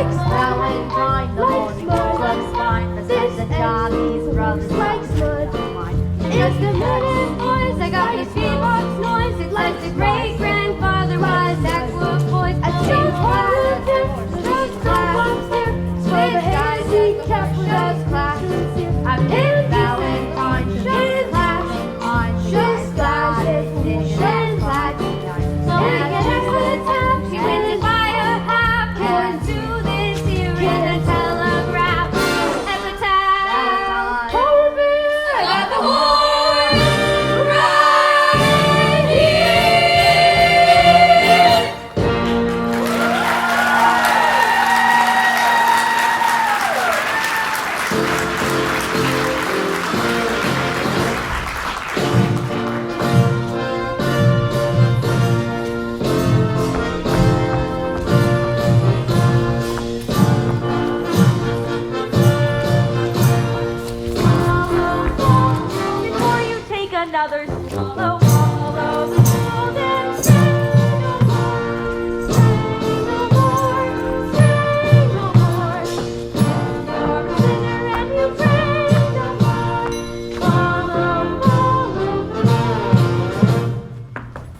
Likes Valentine, the morning looks fine. The sons and jollies, brothers, likes mud. It's the minute boys, I got his beatbox noise. It likes the great-grandfather was Aqua boys. A change was there, just class there. Sway the hazy cap with us classes here. I've been Valentine, just class. I'm just glad it's in class. So we can have a time. She went and buy a hat. Can do this here in a telegraph. Epitaph. I got the horn right here. Before you take another swallow, swallow the golden say no more, say no more, say no more. You're a sinner and you pray no more. Follow, follow.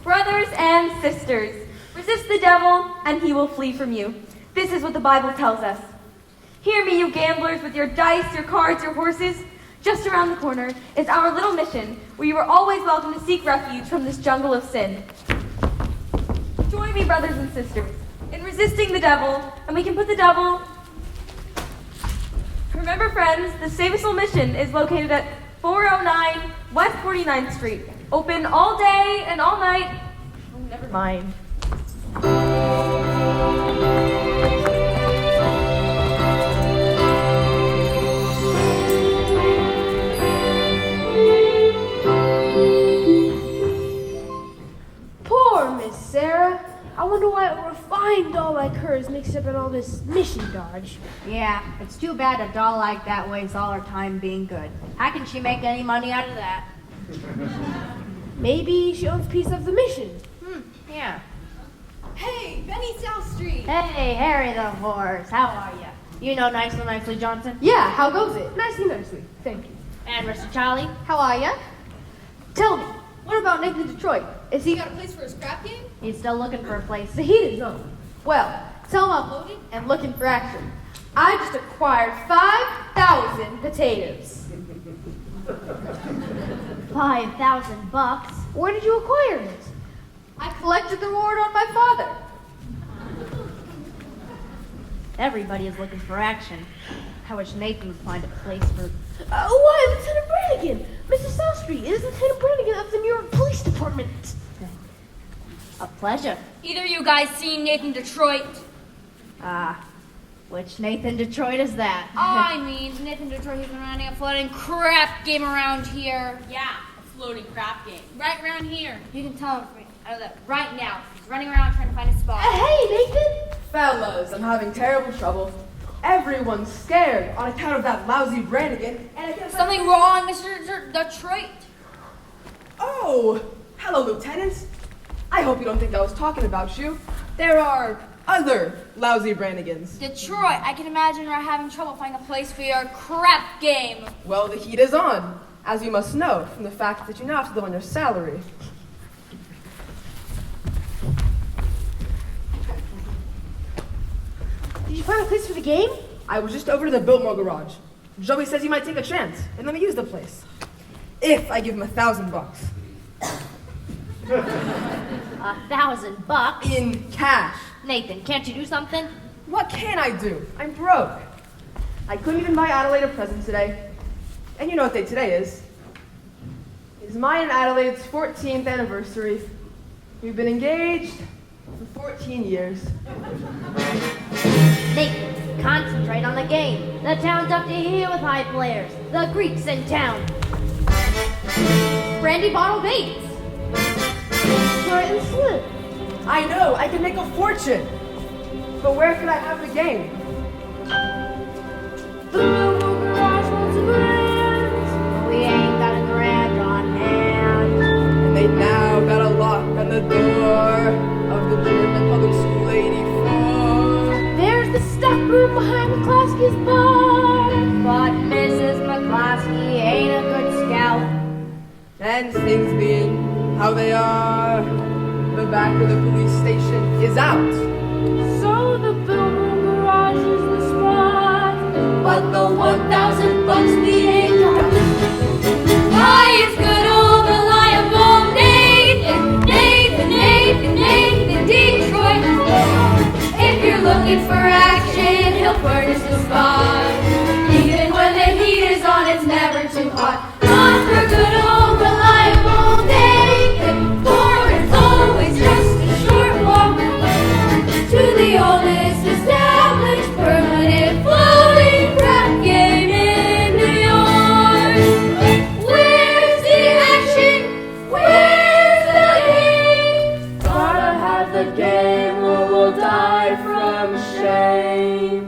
Brothers and sisters, resist the devil and he will flee from you. This is what the Bible tells us. Hear me, you gamblers, with your dice, your cards, your horses. Just around the corner is our little mission, where you are always welcome to seek refuge from this jungle of sin. Join me, brothers and sisters, in resisting the devil, and we can put the devil... Remember, friends, the Save Us Soul mission is located at 409 West 49th Street. Open all day and all night. Oh, never mind. Poor Miss Sarah. I wonder why a refined doll like her is mixed up in all this mission dodge. Yeah, it's too bad a doll like that wastes all her time being good. How can she make any money out of that? Maybe she owns a piece of the mission. Yeah. Hey, Benny South Street. Hey, Harry the horse, how are ya? You know Nicely Johnson? Yeah, how goes it? Nicely. Thank you. And Mr. Charlie, how are ya? Tell me, what about Nathan Detroit? Is he You got a place for a scrap game? He's still looking for a place. the heat is on? Well, tell him I'm loaded and looking for action. I just acquired 5,000 potatoes. $5,000. Where did you acquire it? I collected the reward on my father. Everybody is looking for action. I wish Nathan would find a place for... Why, Lieutenant Brannigan? Mrs. South Street, it is Lieutenant Brannigan of the New York Police Department. A pleasure. Either you guys seen Nathan Detroit? Which Nathan Detroit is that? I mean, Nathan Detroit, he's been running a floating crap game around here. Yeah, a floating crap game. Right around here. You can tell him that right now. He's running around trying to find a spot. Hey, Nathan! Fellas, I'm having terrible trouble. Everyone's scared on account of that lousy Brannigan, and I guess Something wrong, Mr. Detroit? Oh, hello, Lieutenant. I hope you don't think I was talking about you. There are other lousy Brannigans. Detroit, I can imagine you're having trouble finding a place for your crap game. Well, the heat is on, as you must know from the fact that you now have to live on your salary. Did you find a place for the game? I was just over to the Biltmore garage. Joey says he might take a chance and let me use the place. If I give him $1,000. $1,000? In cash. Nathan, can't you do something? What can I do? I'm broke. I couldn't even buy Adelaide a present today. And you know what day today is. It is mine and Adelaide's 14th anniversary. We've been engaged for 14 years. Nathan, concentrate on the game. The town's up to here with high players. The Greeks in town. Brandy bottle baits. Short and slip. I know, I can make a fortune. But where could I have the game? The Biltmore garage wants a grand. We ain't got a garage on hand. And they now got a lock on the door of the German public school 84. There's the stock room room behind McCloskey's bar. But Mrs. McCloskey ain't a good scout. And things being how they are, the back of the police station is out. So the Fillmore garage is the spot. But the 1,000 bucks we ain't got. Why, it's good old reliable Nathan, Nathan, Nathan, Nathan Detroit. If you're looking for action, he'll furnish the spot. Even when the heat is on, it's never too hot. Not for good old reliable Nathan, for it's always just a short walk to the oldest established permanent floating crap game in New York. Where's the action? Where's the game? Gotta have the game or we'll die from shame.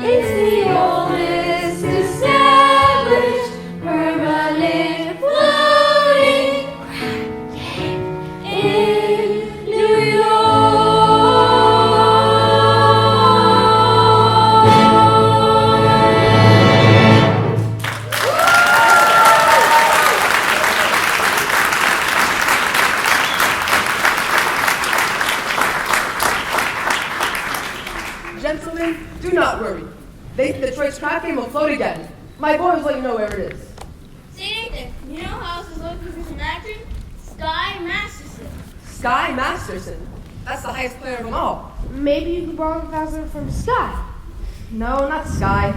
It's the oldest established permanent floating crap game in New York. Gentlemen, do not worry. Detroit's crap game will float again. My boys will let you know where it is. See, Nathan, you know how else is looking for some action? Sky Masterson. Sky Masterson. That's the highest player of them all. Maybe you can borrow $1,000 from Sky. No, not Sky.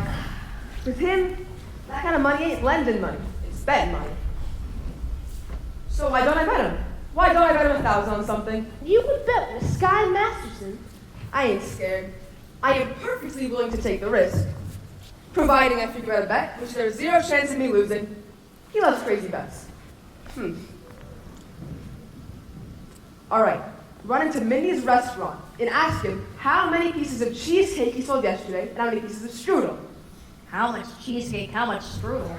With him, that kind of money ain't lending money. It's betting money. So why don't I bet him? Why don't I bet him 1,000 on something? You would bet with Sky Masterson. I ain't scared. I am perfectly willing to take the risk. Providing I figure out a bet, which there's zero chance of me losing. He loves crazy bets. All right, run into Mindy's restaurant and ask him how many pieces of cheesecake he sold yesterday and how many pieces of strudel. How much cheesecake, how much strudel?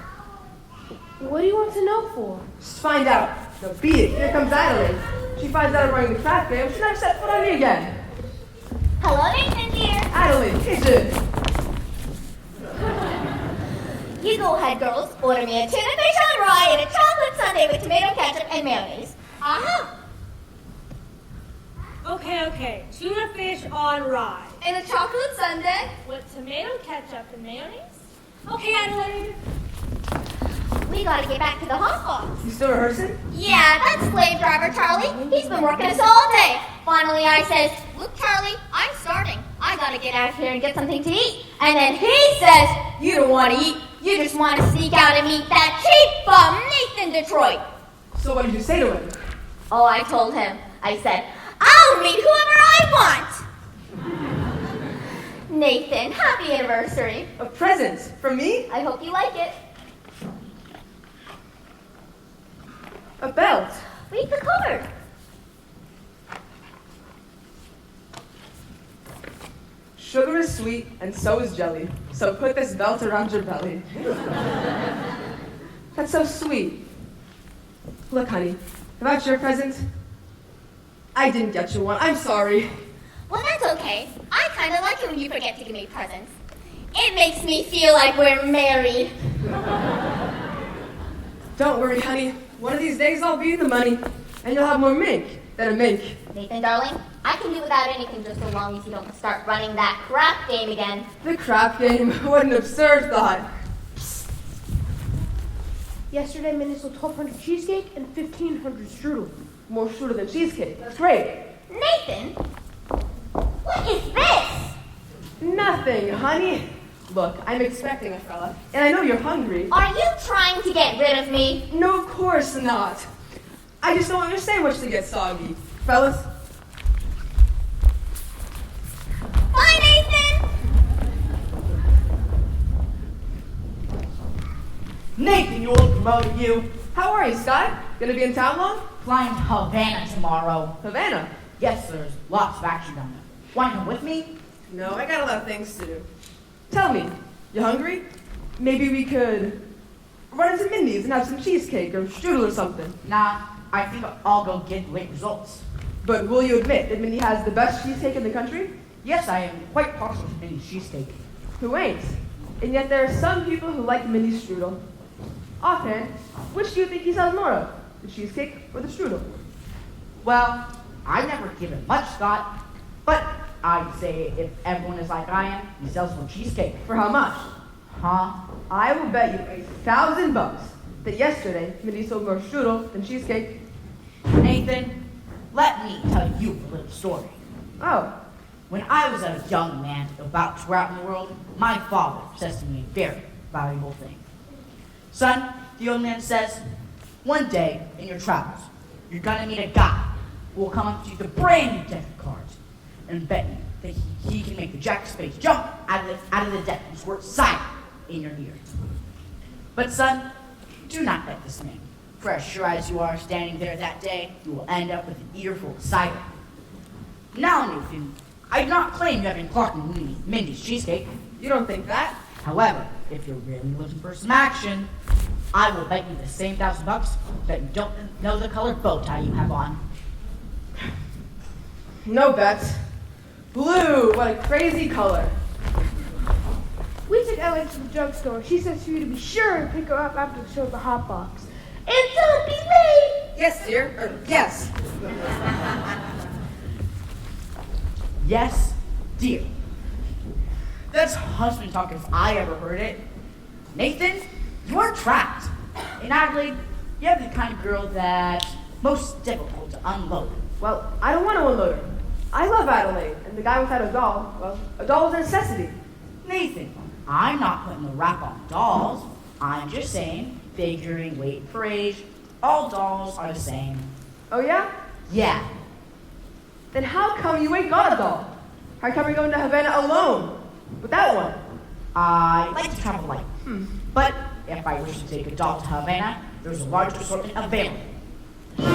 What do you want to know for? Just find out. No, beat it. Here comes Adelaide. She finds out I'm running the crap game. She'll never set foot on me again. Hello, Nathan, dear. Adelaide, kitchen. You go ahead, girls. Order me a tuna fish on rye and a chocolate sundae with tomato ketchup and mayonnaise. Uh-huh. Okay. Tuna fish on rye. And a chocolate sundae? With tomato ketchup and mayonnaise? Okay, Adelaide. We gotta get back to the hot box. You still rehearsing? Yeah, that's slave driver Charlie. He's been working us all day. Finally, I says, look, Charlie, I'm starving. I gotta get out of here and get something to eat. And then he says, you don't want to eat. You just want to sneak out and meet that cheap bum, Nathan Detroit. So what did you say to him? Oh, I told him. I said, I'll meet whoever I want. Nathan, happy anniversary. A present from me? I hope you like it. A belt. Read the card. Sugar is sweet and so is jelly. So put this belt around your belly. That's so sweet. Look, honey, about your present, I didn't get you one. I'm sorry. Well, that's okay. I kind of like it when you forget to give me presents. It makes me feel like we're married. Don't worry, honey. One of these days I'll be in the money, and you'll have more mink than a mink. Nathan, darling, I can do without anything just so long as you don't start running that crap game again. The crap game. What an absurd thought. Yesterday, Minnie sold 1,200 cheesecake and 1,500 strudel. More strudel than cheesecake. That's great. Nathan, what is this? Nothing, honey. Look, I'm expecting a fella, and I know you're hungry. Are you trying to get rid of me? No, of course not. I just don't understand which to get soggy. Fellas? Bye, Nathan! Nathan, you old promoter, you. How are you, Sky? Gonna be in town long? Flying to Havana tomorrow. Havana? Yes, there's lots of action down there. Want to come with me? No, I got a lot of things to do. Tell me, you hungry? Maybe we could run into Mindy's and have some cheesecake or strudel or something. Nah, I think I'll go get late results. But will you admit that Mindy has the best cheesecake in the country? Yes, I am quite partial to Minnie's cheesecake. Who ain't? And yet there are some people who like Minnie's strudel. Offhand, which do you think he sells more of? The cheesecake or the strudel? Well, I never given much thought, but I'd say if everyone is like I am, he sells more cheesecake. For how much? Huh? I will bet you $1,000 that yesterday Minnie sold more strudel than cheesecake. Nathan, let me tell you a little story. Oh, When I was a young man about to go out in the world, my father says to me a very valuable thing. Son, the old man says, one day in your travels, you're gonna meet a guy who will come up to you with a brand new deck of cards and bet you that he can make the jack of spades jump out of the deck and squirt cider in your ear. But son, do not bet this man, for as sure as you are standing there that day, you will end up with an ear full of cider. Now, Nathan, I do not claim you have been Clark and Mindy's cheesecake. you don't think that? However, if you're really looking for some action, I will bet you the same $1,000 that you don't know the color bow tie you have on. No bets. Blue, what a crazy color. We took Ellen to the drugstore. She says for you to be sure and pick her up after the show at the hot box. And don't be late! Yes, dear. Yes. Yes, dear. That's husband talk if I ever heard it. Nathan, you're trapped. In Adelaide, you have the kind of girl that's most difficult to unload. Well, I don't want to unload her. I love Adelaide, and the guy without a doll, well, a doll is a necessity. Nathan, I'm not putting the rap on dolls. I'm just saying, figuring weight for age, all dolls are the same. Oh yeah? Yeah, Then how come you ain't got a doll? How come you're going to Havana alone? Without one? I like to travel light. But if I wish to take a doll to Havana, there's a large assortment available. Not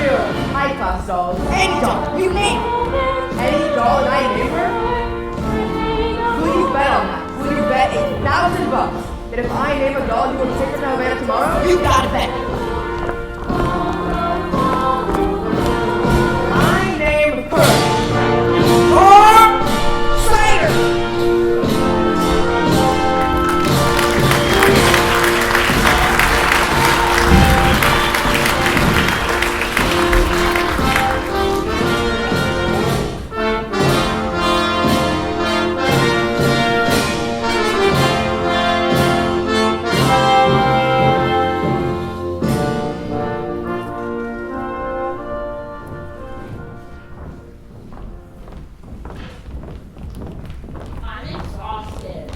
real high-class dolls. Any doll, you name it. Any doll and I name her? Will you bet on that? Will you bet $1,000 that if I name a doll, you will take her to Havana tomorrow? You gotta bet. I name her. Or Slater. I'm exhausted.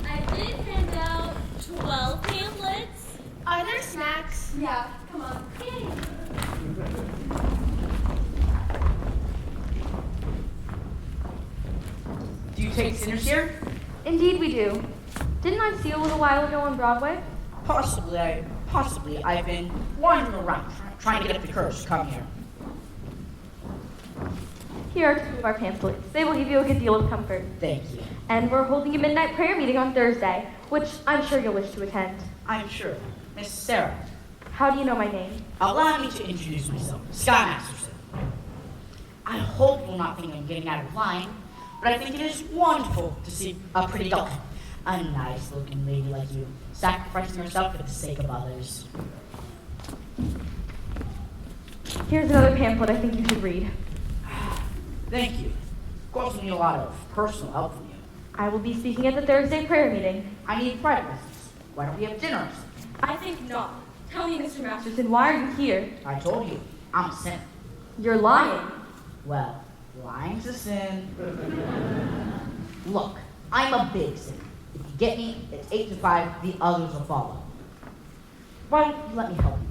I did hand out 12 pamphlets. Are there snacks? Yeah, come on. Do you take sinners here? Indeed we do. Didn't I see you a little while ago on Broadway? Possibly. I've been wandering around trying to get up the courage to come here. Here are two of our pamphlets. They will give you a good deal of comfort. Thank you. And we're holding a midnight prayer meeting on Thursday, which I'm sure you'll wish to attend. I'm sure. Miss Sarah, How do you know my name? allow me to introduce myself. Sky Masterson. I hope you will not think I'm getting out of line, but I think it is wonderful to see a pretty doll, a nice-looking lady like you, sacrificing herself for the sake of others. Here's another pamphlet I think you should read. Thank you. Of course, we need a lot of personal help from you. I will be speaking at the Thursday prayer meeting. I need private lessons. Why don't we have dinner or something? I think not. Tell me, Mr. Masterson, why are you here? I told you, I'm a sinner. You're lying. Well, lying's a sin. Look, I'm a big sinner. If you get me, it's 8 to 5, the others will follow. Why don't you let me help you?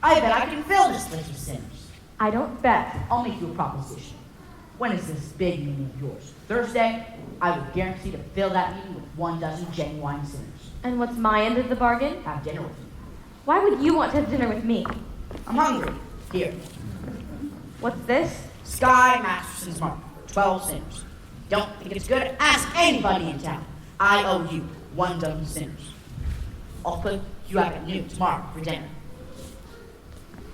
I bet I can fill this list of sinners. I don't bet. I'll make you a proposition. When is this big meeting of yours? Thursday? I will guarantee to fill that meeting with 12 genuine sinners. And what's my end of the bargain? Have dinner with me. Why would you want to have dinner with me? I'm hungry. Here. What's this? Sky Masterson's mark for 12 sinners. Don't think it's good? Ask anybody in town. I owe you 12 sinners. I'll put you out at noon tomorrow for dinner.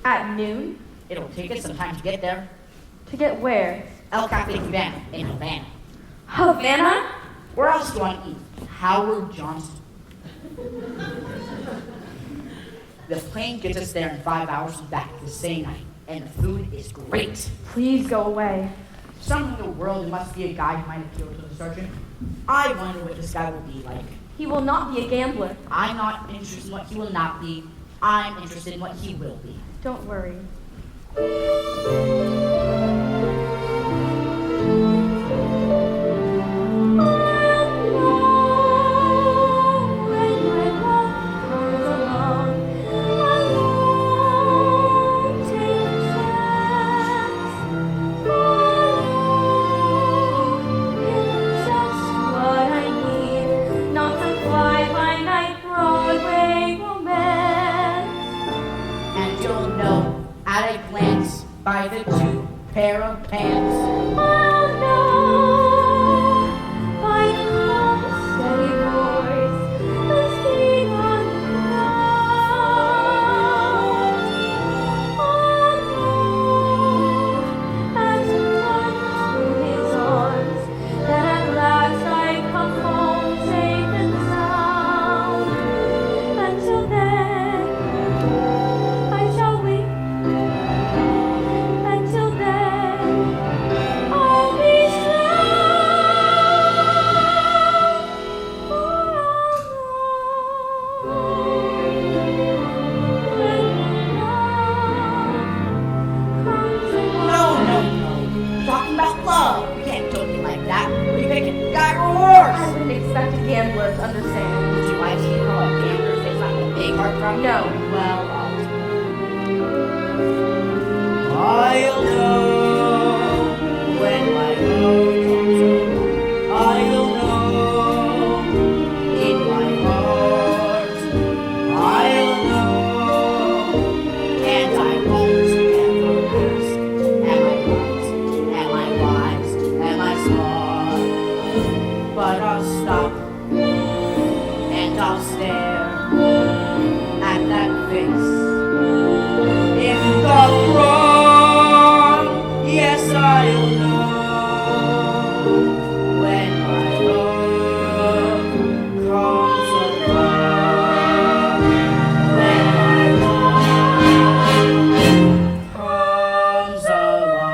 At noon? It'll take us some time to get there. To get where? El Cafe Cubano in Havana. Havana? Where else do I eat? Howard Johnson. The plane gets us there in 5 hours and back the same night, and the food is great. Please go away. Somewhere in the world there must be a guy who might appeal to the sergeant. I wonder what this guy will be like. He will not be a gambler. I'm not interested in what he will not be. I'm interested in what he will be. Don't worry. And you'll know at a glance by the 2 pair of pants. No. Well, I'll know when my love comes home. I'll know in my heart. I'll know, and I won't ever ask. Am I right? Am I wise? Am I smart? But I'll stop and I'll stare at that face in the wrong. Yes, I'll know when my love comes along. When my love comes along.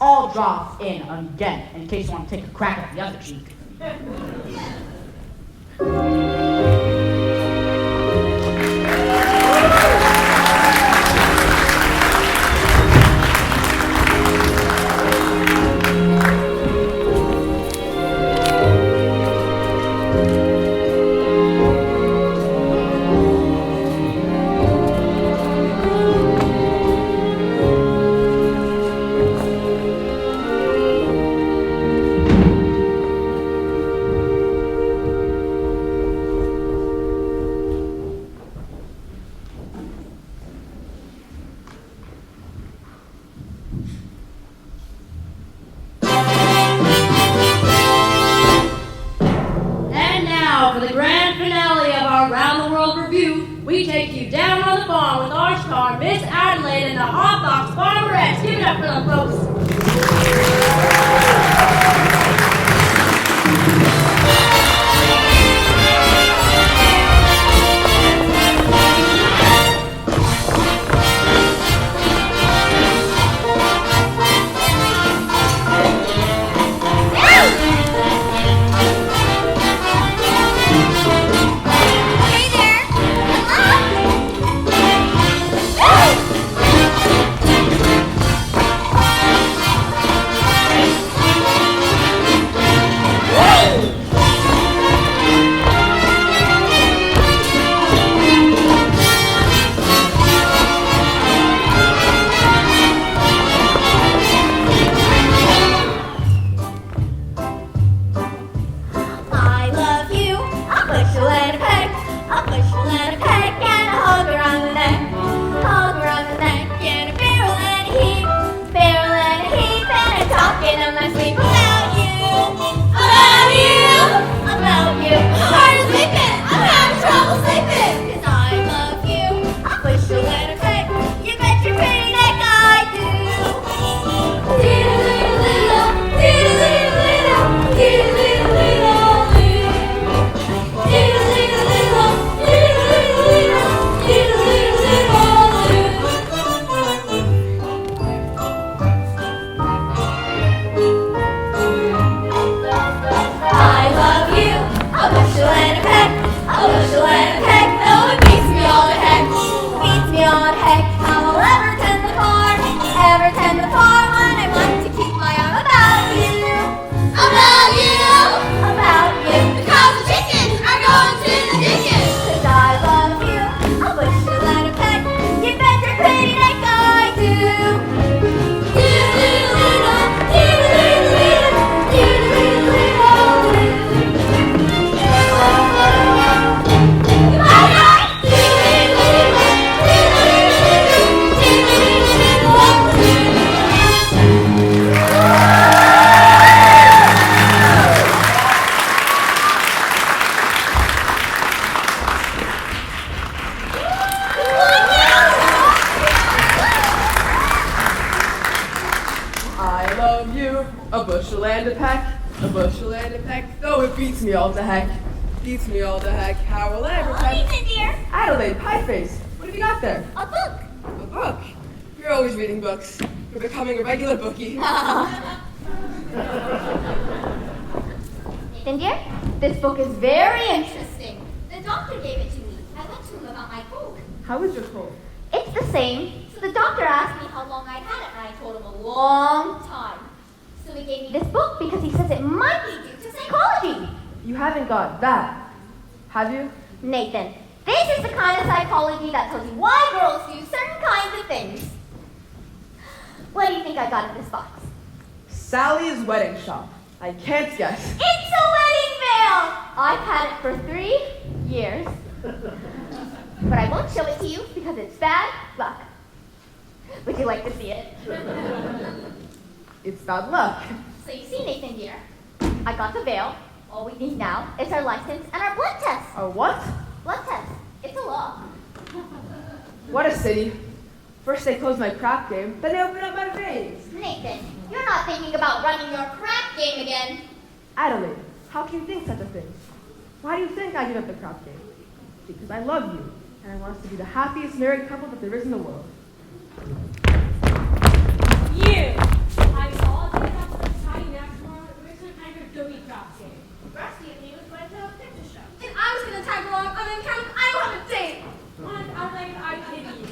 I'll drop in again in case you want to take a crack at the other cheek. For the grand finale of our Round the World review, we take you down on the farm with our star, Miss Adelaide and the Hot Box Farmerettes. Give it up for them, folks. Hey there! Hello? love you. A bushel and a peck, a bushel and a peck. Though it beats me all to heck, beats me all to heck. How will I ever Oh, peck? Ethan, dear. Adelaide, pie face. What have you got there? A book. A book. You're always reading books. You're becoming a regular bookie. Ethan, dear, this book is very interesting. The doctor gave it to me. I went to him about my cold. How is your cold? It's the same. So the doctor asked me how long I'd had it, and I told him a long time. So he gave me this book because he says it might be due to psychology. You haven't got that, have you? Nathan, this is the kind of psychology that tells you why girls do certain kinds of things. What do you think I got in this box? Sally's wedding shop. I can't guess. It's a wedding veil! I've had it for 3 years. But I won't show it to you because it's bad luck. Would you like to see it? It's bad luck. So you see, Nathan dear, I got the veil. All we need now is our license and our blood test. A what? Blood test. It's a law. What a city. First they close my crap game, then they open up my veins. Nathan, you're not thinking about running your crap game again. Adelaide, how can you think such a thing? Why do you think I give up the crap game? Because I love you, and I want us to be the happiest married couple that there is in the world. You! I saw a thing up to the tiny next tomorrow. We're some kind of doggy craft game. Rusty and me was going to a picture show. And I was going to tag along on an account I don't have a date. Adelaide, I pity you.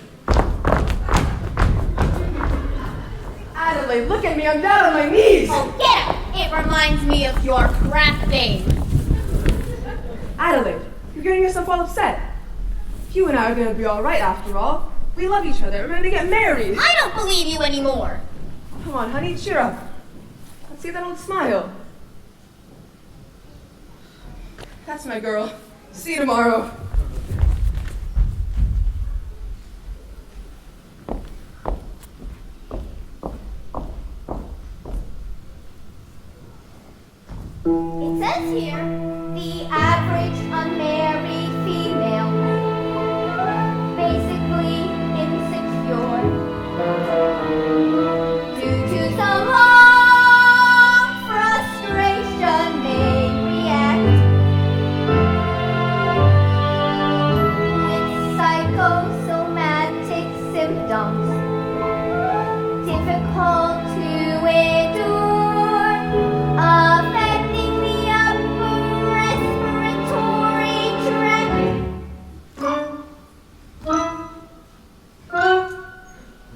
Adelaide, look at me, I'm down on my knees! Oh, get up! It reminds me of your crap game. Adelaide, you're getting yourself all upset. You and I are going to be all right after all. We love each other. We're going to get married. I don't believe you anymore. Come on, honey, cheer up. Let's see that old smile. That's my girl. See you tomorrow. It says here, the average unmarried female, basically insecure, due to some long frustration may react with psychosomatic symptoms, difficult to endure, affecting the upper respiratory tract.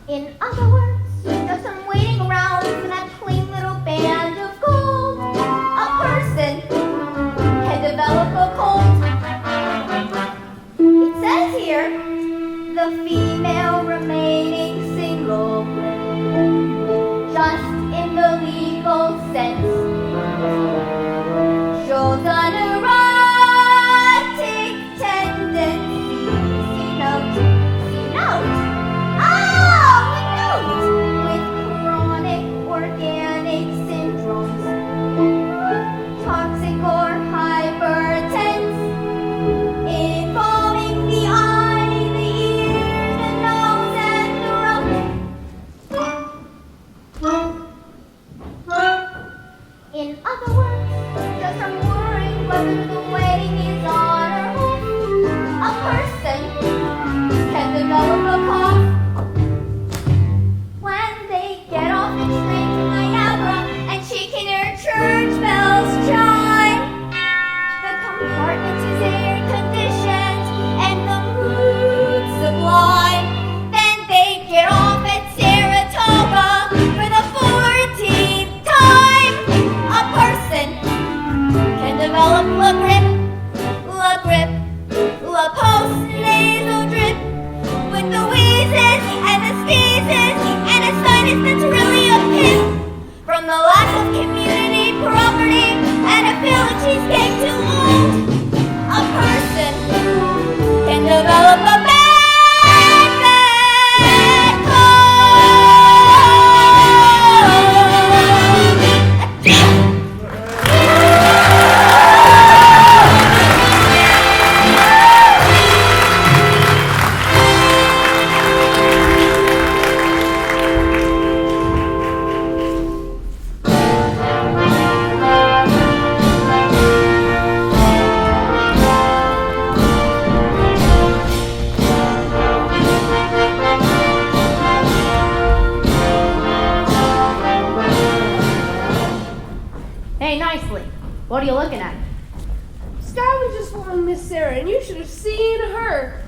In other words, just from waiting around for that plain little band of gold, a person can develop a cold. It says here, the female remaining single, just in the legal sense, shows an erotic tendency. See note? See note? Oh, a note! With chronic organic syndromes, toxic or hypertense, involving the eye, the ear, the nose, and the throat. In other words, just from worrying whether the wedding is on or off, a person can develop a cough. When they get off the train to Niagara and she can hear church bells chime, the compartment is air conditioned and the mood sublime. Then they get off at Saratoga for the 14th time. A person can develop a great nicely. What are you looking at? Sky was just following Miss Sarah, and you should have seen her.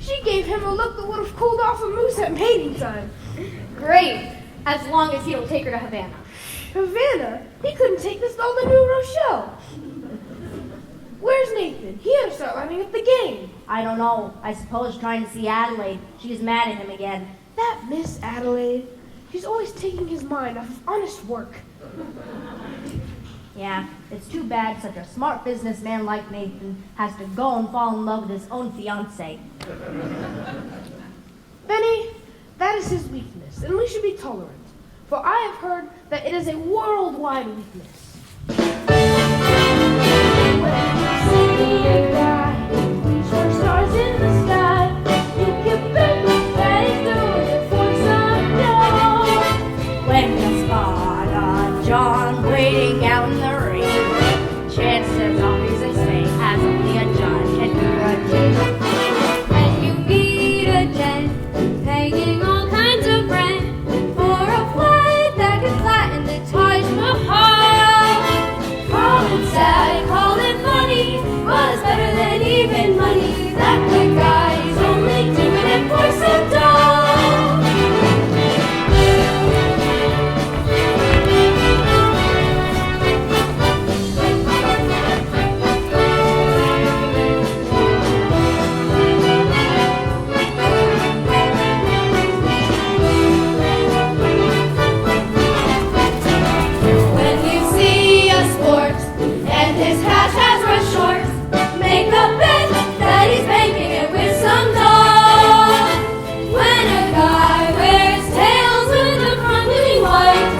She gave him a look that would have cooled off a moose at mating time. Great, as long as he'll take her to Havana. Havana, he couldn't take this all to New Rochelle. Where's Nathan? He had to start lining up the game. I don't know. I suppose trying to see Adelaide. She's mad at him again. That Miss Adelaide, she's always taking his mind off of honest work. Yeah, it's too bad such a smart businessman like Nathan has to go and fall in love with his own fiancée. Benny, that is his weakness, and we should be tolerant. For I have heard that it is a worldwide weakness. When you see a guy, reach for stars in the sky, you can bet that he's doing it for some dough. When you spot a John waiting out in the rain, chances are he's a saint, as only a John can do a When you meet a gent paying all kinds of rent for a flight that can flatten the Taj Mahal, call it sad, call it funny, but it's better than even money. That good guy's only doing it for some dough. When you see a sport and his cash has run short, make a bet that he's making it with some dough. When a guy wears tails with the front looking white,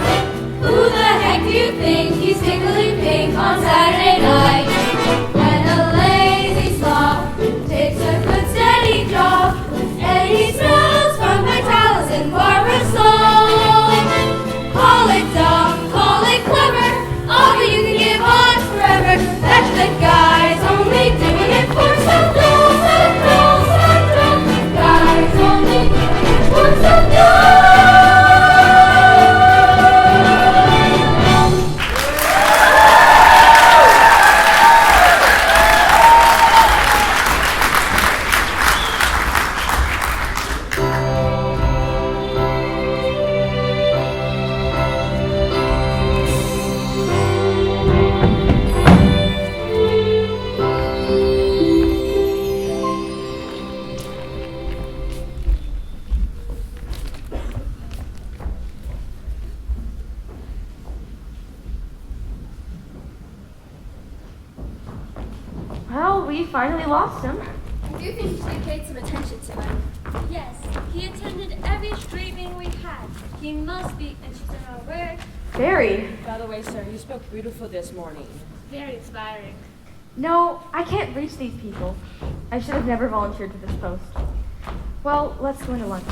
who the heck do you think he's tickling pink on Saturday night? When a lazy slob takes a good steady job and he smells from Vitalis and Barbasol, call it dumb, call it clever, all that you can give on forever. That's the guy's only doing it for some dough, some dough, some dough. Guy's only doing it for some dough. Well, we finally lost him. I do think you should have paid some attention to him. Yes, he attended every street meeting we had. He must be interested in our work. Very. By the way, sir, you spoke beautiful this morning. Very inspiring. No, I can't reach these people. I should have never volunteered for this post. Well, let's go into lunch.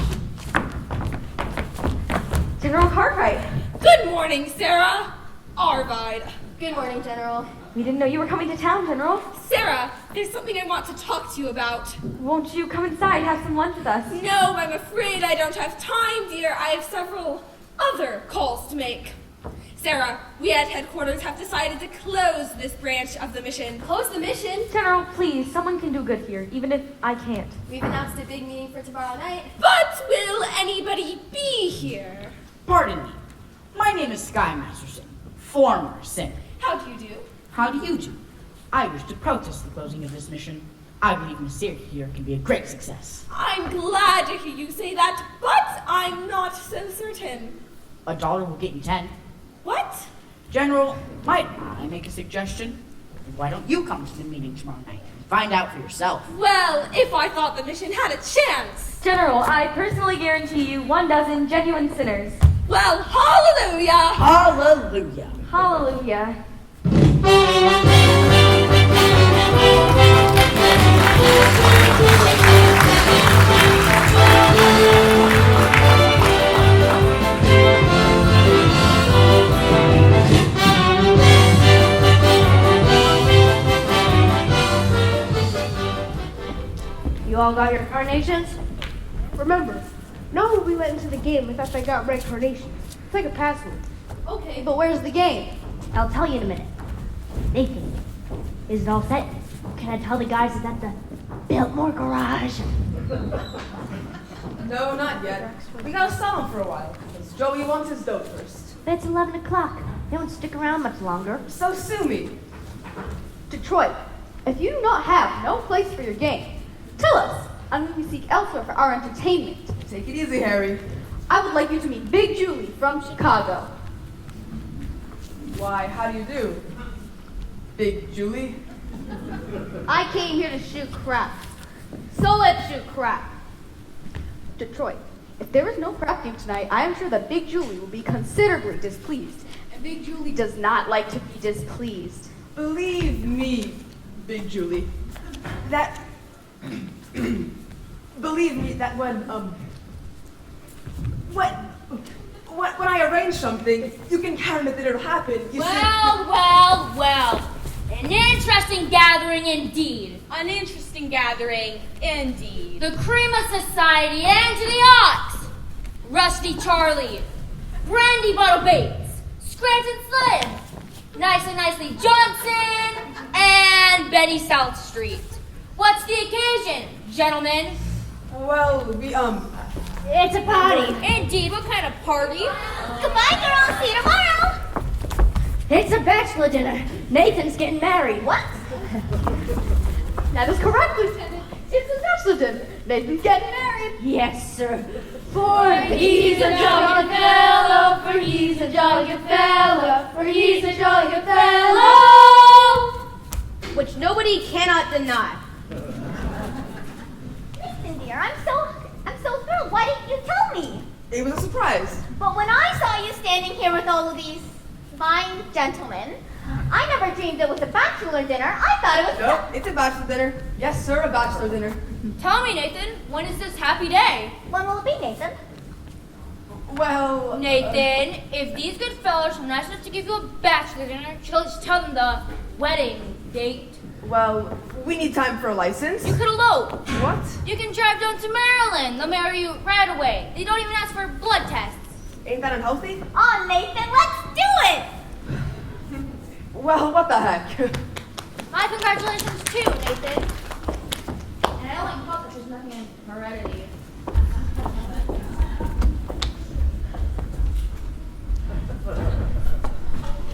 General Cartwright. Good morning, Sarah. Arvide. Good morning, General. We didn't know you were coming to town, General. Sarah, there's something I want to talk to you about. Won't you come inside, have some lunch with us? No, I'm afraid I don't have time, dear. I have several other calls to make. Sarah, we at headquarters have decided to close this branch of the mission. Close the mission? General, please, someone can do good here, even if I can't. We've announced a big meeting for tomorrow night. But will anybody be here? Pardon me. My name is Sky Masterson, former singer. How do you do? How do you do? I wish to protest the closing of this mission. I believe Miss Sarah here can be a great success. I'm glad to hear you say that, but I'm not so certain. $1 will get you 10. What? General, might I make a suggestion? Why don't you come to the meeting tomorrow night and find out for yourself? Well, if I thought the mission had a chance. General, I personally guarantee you 12 genuine sinners. Well, hallelujah! Hallelujah! Hallelujah. You all got your carnations? Remember, now when we went into the game, I thought I got red carnations. It's like a password. Okay, but where's the game? I'll tell you in a minute. Nathan, is it all set? Can I tell the guys it's at the Biltmore garage? No, not yet. We gotta stall him for a while, because Joey wants his dough first. But it's 11 o'clock. They won't stick around much longer. So sue me. Detroit, if you do not have no place for your game, tell us, and we seek elsewhere for our entertainment. Take it easy, Harry. I would like you to meet Big Julie from Chicago. Why, how do you do? Big Julie? I came here to shoot crap. So let's shoot crap. Detroit, if there is no crap game tonight, I am sure that Big Julie will be considerably displeased. And Big Julie does not like to be displeased. Believe me, Big Julie, that... believe me, that when I arrange something, you can count on it that it'll happen. You Well. An interesting gathering indeed. An interesting gathering, indeed. The cream of society and to the ox. Rusty Charlie, Brandy Bottle Bates, Scranton Slim, Nicely Johnson, and Betty South Street. What's the occasion, gentlemen? Well, It's a party. Indeed, what kind of party? Goodbye, girls. See you tomorrow. It's a bachelor dinner. Nathan's getting married. What? That is correct, Lieutenant. It's a bachelor dinner. Nathan's getting married. Yes, sir. For he's a jolly good fellow, for he's a jolly good fellow, for he's a jolly good fellow. Which nobody cannot deny. Nathan, dear, I'm so thrilled. Why didn't you tell me? it was a surprise. But when I saw you standing here with all of these fine gentlemen, I never dreamed it was a bachelor dinner. I thought it was... Nope, it's a bachelor dinner. Yes, sir, a bachelor dinner. Tell me, Nathan, when is this happy day? When will it be, Nathan? Well... Nathan, if these good fellows are nice enough to give you a bachelor dinner, just tell them the wedding date. Well, we need time for a license. You could elope. What? You can drive down to Maryland. They'll marry you right away. They don't even ask for blood tests. Ain't that unhealthy? Oh, Nathan, let's do it! Well, what the heck? My congratulations too, Nathan. And I only hope that there's nothing in heredity.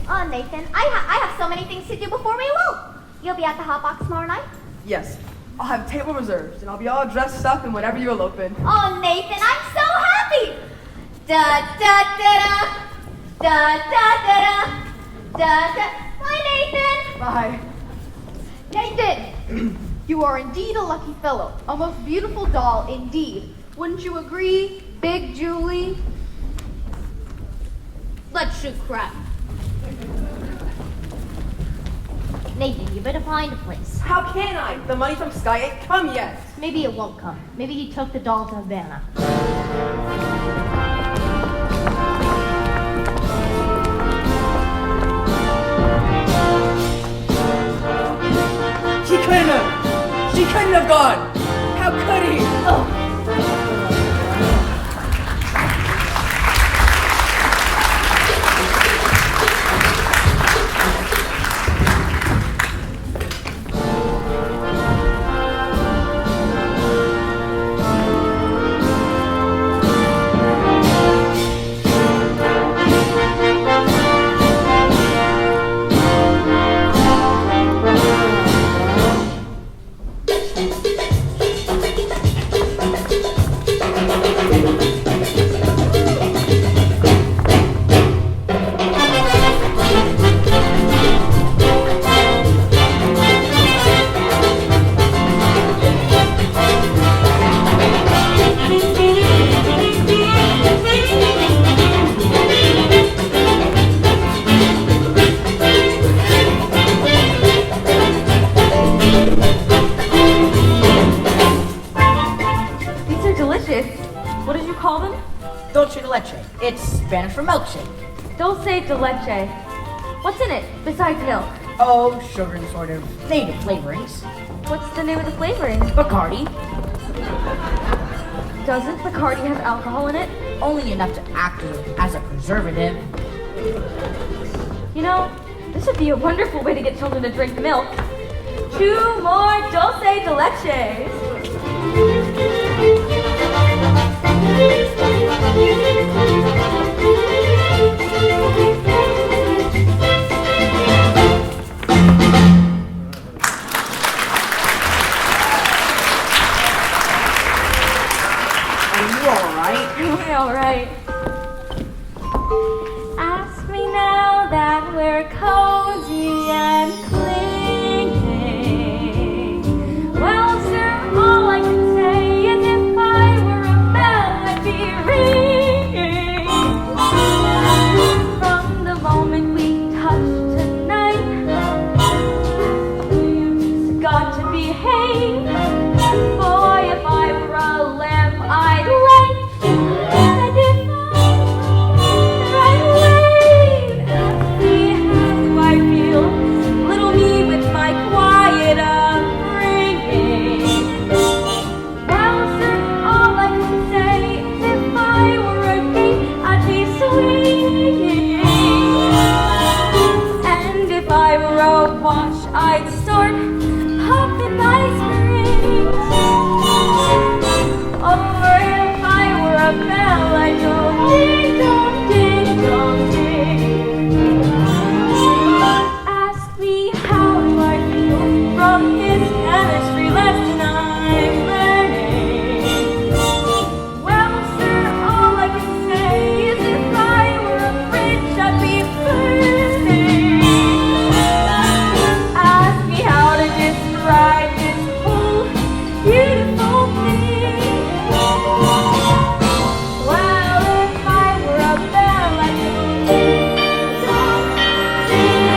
Oh, Nathan, I have so many things to do before we elope. You'll be at the hot box tomorrow night? Yes, I'll have table reserved, and I'll be all dressed up in whatever you elope in. Oh, Nathan, I'm so happy! Da da da da, da da da da, da da. Bye, Nathan. Bye. Nathan, you are indeed a lucky fellow. A most beautiful doll, indeed. Wouldn't you agree, Big Julie? Let's shoot crap. Nathan, you better find a place. How can I? The money from Sky ain't come yet. Maybe it won't come. Maybe he took the doll to Havana. She couldn't have. She couldn't have gone. How could he? Oh. Dulce de leche. It's Spanish for milkshake. Dulce de leche. What's in it besides milk? Oh, sugar and sort of native flavorings. What's the name of the flavoring? Bacardi. Doesn't Bacardi have alcohol in it? Only enough to act as a preservative. You know, This would be a wonderful way to get children to drink milk. 2 more dulce de leches. Are you alright? All right. Ask me now that we're cozy and clinging. Well, sir, all I can say is if I were a bell, I'd be ringing. From the moment we touched tonight, you've just got to behave. Boy, if I were a lamp, I'd light. And if I wave, ask me how I feel. Little me with my quiet upbringing. Well, sir, all I can say is if I were a gate, I'd be swinging. And if I were a watch, I'd start popping ice rings. Or if I were a bell, I'd go ding dong, ding dong, ding. Ask me how do I feel from this chemistry lesson I'm learning. Well, sir, all I can say is if I were a bridge, I'd be burning. Ask me how to describe this whole beautiful thing. Well, if I were a bell, I'd go ding dong, ding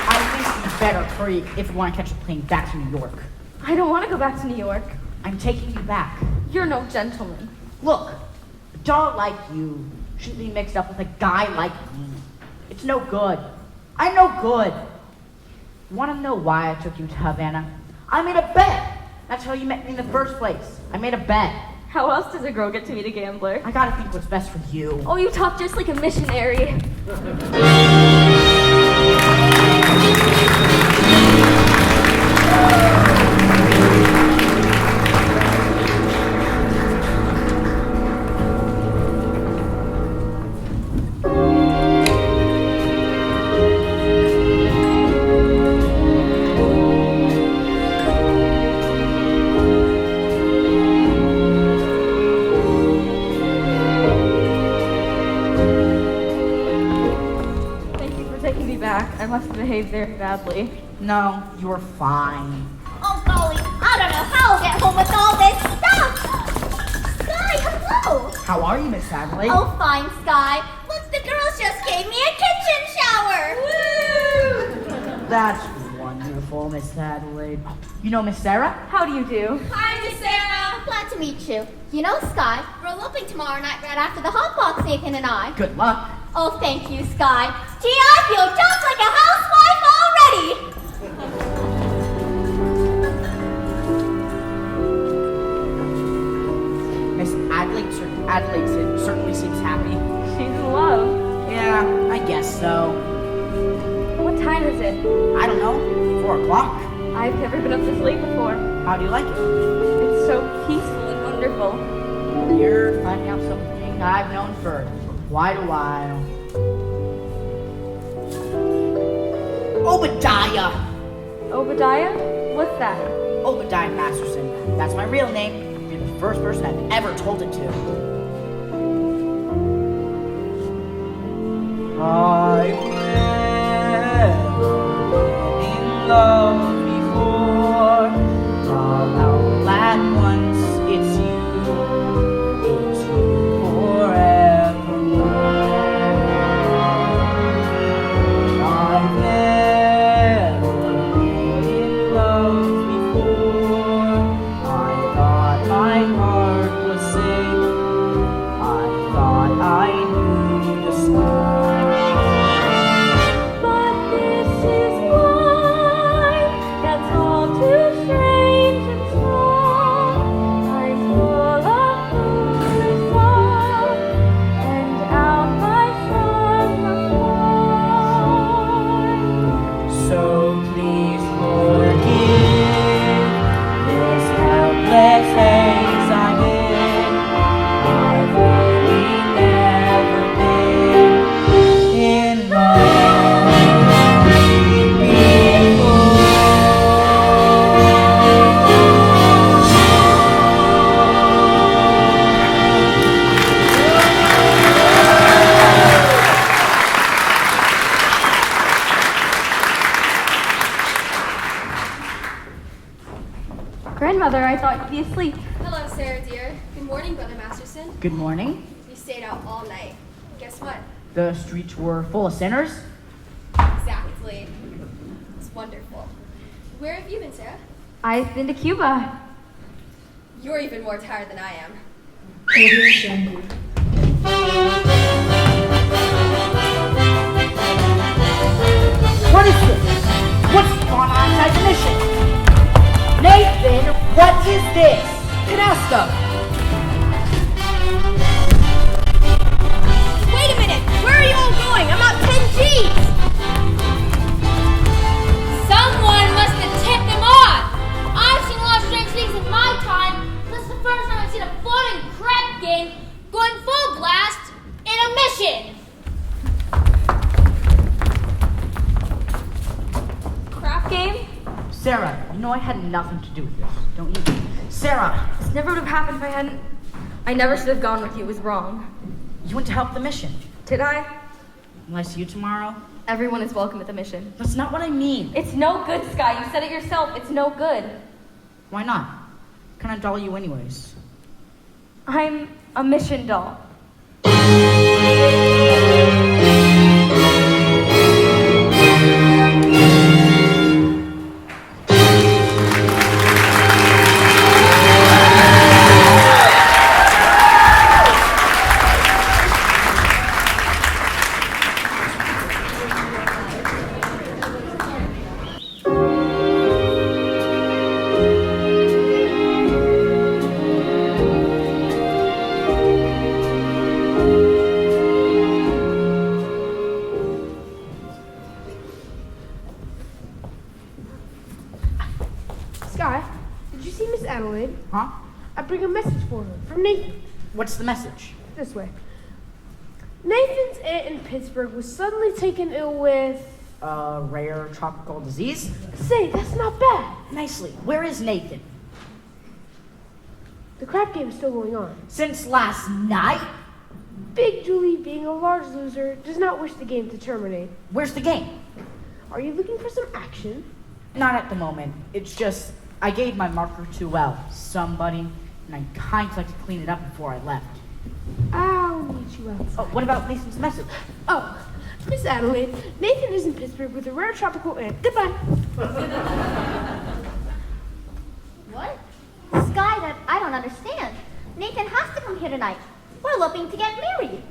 I think you better hurry if you want to catch a plane back to New York. I don't want to go back to New York. I'm taking you back. You're no gentleman. Look, a dog like you shouldn't be mixed up with a guy like me. It's no good. I'm no good. You want to know why I took you to Havana? I made a bet. That's how you met me in the first place. I made a bet. How else does a girl get to meet a gambler? I gotta think what's best for you. Oh, you talk just like a missionary. Thank you for taking me back. I must have behaved very badly. No, you're fine. Oh, golly, I don't know how I'll get home with all this stuff. Sky, hello. How are you, Miss Adelaide? Oh, fine, Sky. Look, the girls just gave me a kitchen shower. Woo! That's wonderful, Miss Adelaide. You know Miss Sarah? How do you do? Hi, Miss Sarah. Glad to meet you. You know, Sky, we're eloping tomorrow night right after the hot box, Nathan and I. Good luck. Oh, thank you, Sky. Gee, I feel just like a housewife already. Miss Adelaide certainly seems happy. She's in love. Yeah, I guess so. What time is it? I don't know. 4 o'clock. I've never been up this late before. How do you like it? It's so peaceful and wonderful. You're finding out something I've known for quite a while. Obadiah! Obadiah? What's that? Obadiah Masterson. That's my real name. You're the first person I've ever told it to. I've never been in love before. All at once, it's you forevermore. I've never been in love before. I thought my heart was safe. I thought I knew the score. Mother. I thought you'd be asleep. Hello, Sarah dear. Good morning, Brother Masterson. Good morning. We stayed out all night. Guess what? The streets were full of sinners. Exactly. It's wonderful. Where have you been, Sarah? I've been to Cuba. You're even more tired than I am. What is this? What's going on inside the mission? Nathan, what is this? Canasta! Wait a minute! Where are you all going? I'm not 10 G's! Someone must have tipped them off. I've seen a lot of strange things in my time. This is the first time I've seen a floating crap game going full blast in a mission. Crap game? Sarah, you know I had nothing to do with this, don't you? Sarah, This never would have happened if I hadn't. I never should have gone with you. It was wrong. you went to help the mission. Did I? Will I see you tomorrow? Everyone is welcome at the mission. That's not what I mean. It's no good, Sky. You said it yourself. It's no good. Why not? What kind of doll are you anyways? I'm a mission doll. Sky, did you see Miss Adelaide? Huh? I bring a message for her from Nathan. What's the message? This way. Nathan's aunt in Pittsburgh was suddenly taken ill with... A rare tropical disease? Say, that's not bad. Nicely. Where is Nathan? The crap game is still going on. Since last night? Big Julie, being a large loser, does not wish the game to terminate. Where's the game? Are you looking for some action? Not at the moment. It's just, I gave my marker to, somebody, and I'd kind of like to clean it up before I left. I'll meet you outside. Oh, what about Nathan's message? Oh, Miss Adelaide, Nathan is in Pittsburgh with a rare tropical aunt. Goodbye. What? Sky, that I don't understand. Nathan has to come here tonight. We're looking to get married.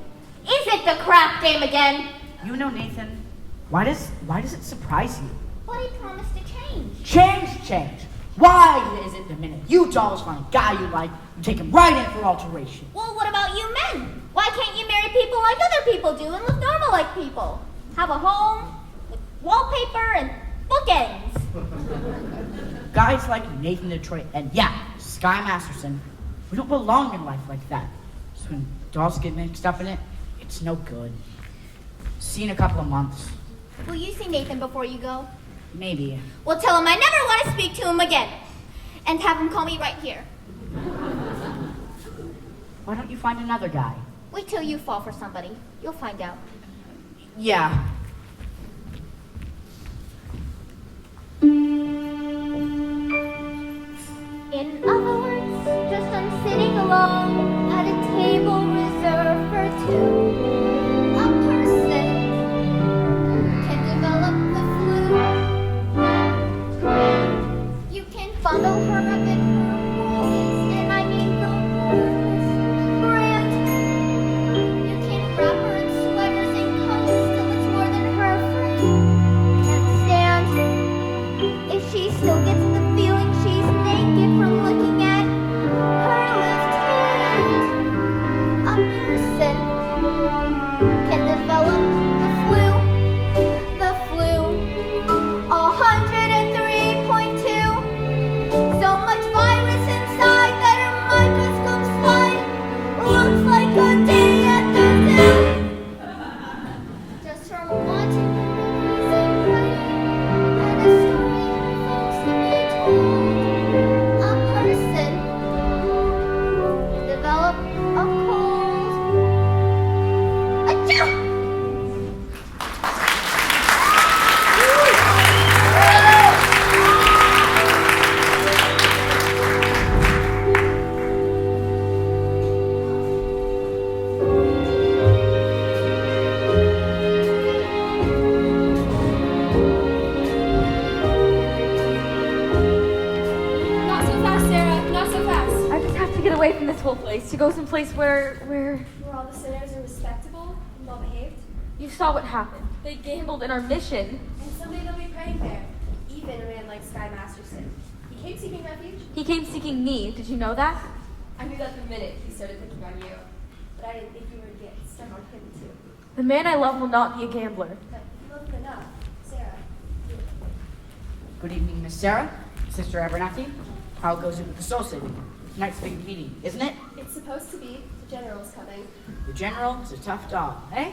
Is it the crap game again? You know, Nathan, why does it surprise you? But he promised to change. Change. Why is it the minute you dolls find a guy you like, you take him right in for alteration? Well, what about you men? Why can't you marry people like other people do and live normal like people? Have a home with wallpaper and bookends. Guys like Nathan Detroit and, Sky Masterson, we don't belong in life like that. So when dolls get mixed up in it, it's no good. See you in a couple of months. Will you see Nathan before you go? Maybe. Well, tell him I never want to speak to him again. And have him call me right here. Why don't you find another guy? Wait till you fall for somebody. You'll find out. Yeah. In other words, just I'm sitting alone at a table reserved for two. A person can develop the flu. You can follow her up in her worst, and I mean the worst brand. You can wrap her in sweaters and coats till it's more go someplace where Where all the sinners are respectable and well behaved. you saw what happened. They gambled in our mission. And someday they'll be praying there. Even a man like Sky Masterson. He came seeking refuge. He came seeking me. Did you know that? I knew that the minute he started thinking on you. But I didn't think you were to get stuck on him too. The man I love will not be a gambler. But if you love him enough, Sarah, you. Good evening, Miss Sarah, Sister Abernathy. How goes it with the soul saving? Tonight's big meeting, isn't it? It's supposed to be. The general's coming. The general is a tough dog, eh?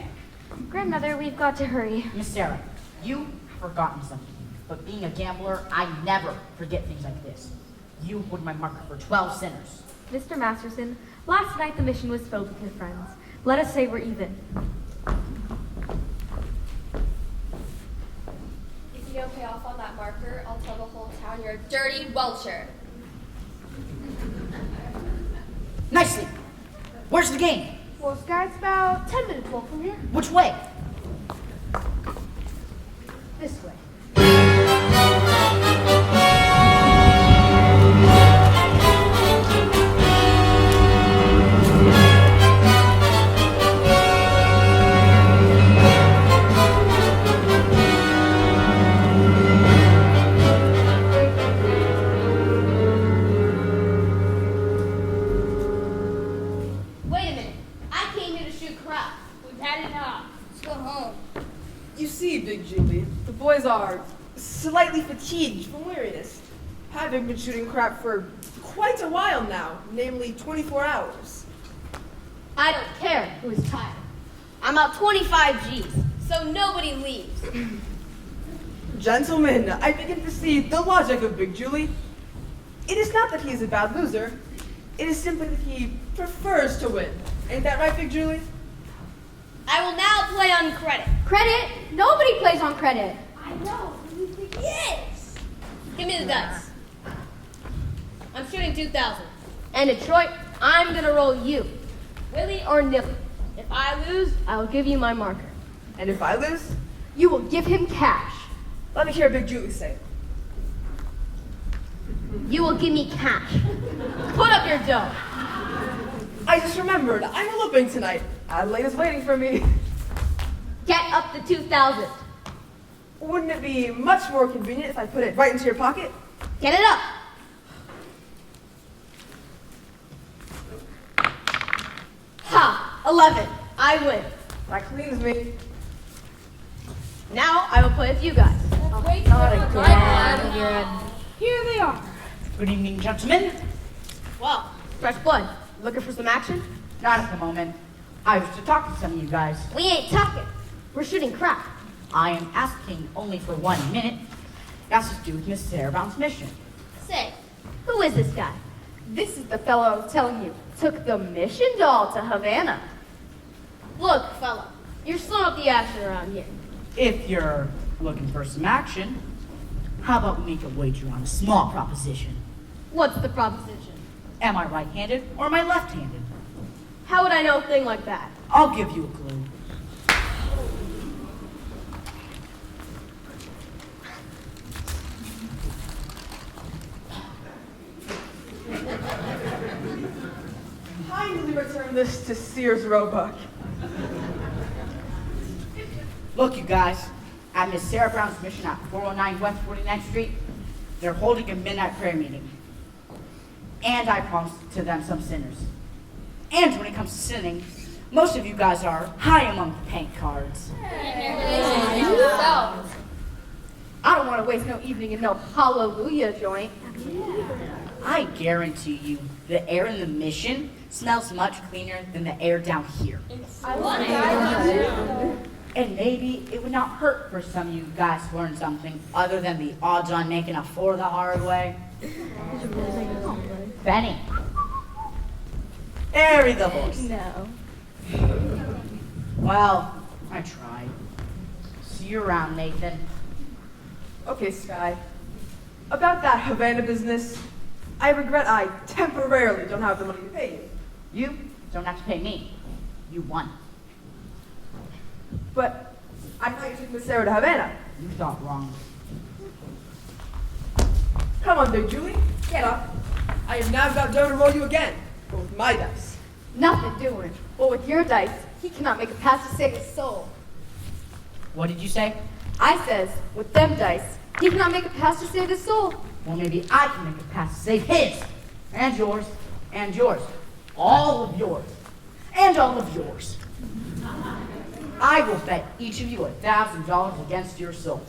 Grandmother, we've got to hurry. Miss Sarah, you've forgotten something. But being a gambler, I never forget things like this. You were my marker for 12 sinners. Mr. Masterson, last night the mission was filled with your friends. Let us say we're even. If you don't pay off on that marker, I'll tell the whole town you're a dirty welcher. Nicely. Where's the game? Well, Sky, it's about 10 minutes walk from here. Which way? This way. Wait a minute. I came here to shoot crap. We've had enough. Let's go home. You see, Big Julie, the boys are slightly fatigued from weariness, having been shooting crap for quite a while now, namely 24 hours. I don't care who's tired. I'm out 25 G's, so nobody leaves. Gentlemen, I begin to see the logic of Big Julie. It is not that he is a bad loser. It is simply that he prefers to win. Ain't that right, Big Julie? I will now play on credit. Credit? Nobody plays on credit. I know. Who do you think he is? Give me the dice. I'm shooting 2,000. And Detroit, I'm gonna roll you. Willie Or nibble. if I lose, I'll give you my marker. And if I lose, You will give him cash. let me hear Big Julie say. You will give me cash. Put up your dough. I just remembered, I'm eloping tonight. Adelaide is waiting for me. Get up to 2,000. Wouldn't it be much more convenient if I put it right into your pocket? Get it up. Ha! 11. I win. That cleans me. Now I will play with you guys. Wait Not for again. Here they are. Good evening, gentlemen. Well, fresh blood. Looking for some action? Not at the moment. I was to talk to some of you guys. We ain't talking. We're shooting crap. I am asking only for 1 minute. That's to do with Miss Sarah Brown's mission. say, Who is this guy? This is the fellow I was telling you. Took the mission doll to Havana. Look, fella, you're slowing up the action around here. If you're looking for some action, how about we make a wager on a small proposition? What's the proposition? Am I right-handed or am I left-handed? How would I know a thing like that? I'll give you a clue. Kindly return this to Sears Roebuck. Look, you guys, at Miss Sarah Brown's mission at 409 West 49th Street, they're holding a midnight prayer meeting. And I promised to them some sinners. And when it comes to sinning, most of you guys are high among the paint cards. I don't want to waste no evening in no hallelujah joint. I guarantee you, the air in the mission smells much cleaner than the air down here. And maybe it would not hurt for some of you guys to learn something other than the odds on making a four the hard way. Benny. Harry the horse. No. Well, I tried. See you around, Nathan. Okay, Sky. About that Havana business, I regret I temporarily don't have the money to pay you. You don't have to pay me. You won. But I thought you took Miss Sarah to Havana. You thought wrong. Come on, Big Julie, get up. I have now got dough to roll you again, but with my dice. Nothing doing. Well, with your dice, he cannot make a pass to save his soul. What did you say? I says, with them dice, he cannot make a pass to save his soul. Well, maybe I can make a pass to save his. And yours. And yours. All of yours. And all of yours. I will bet each of you $1,000 against your soul.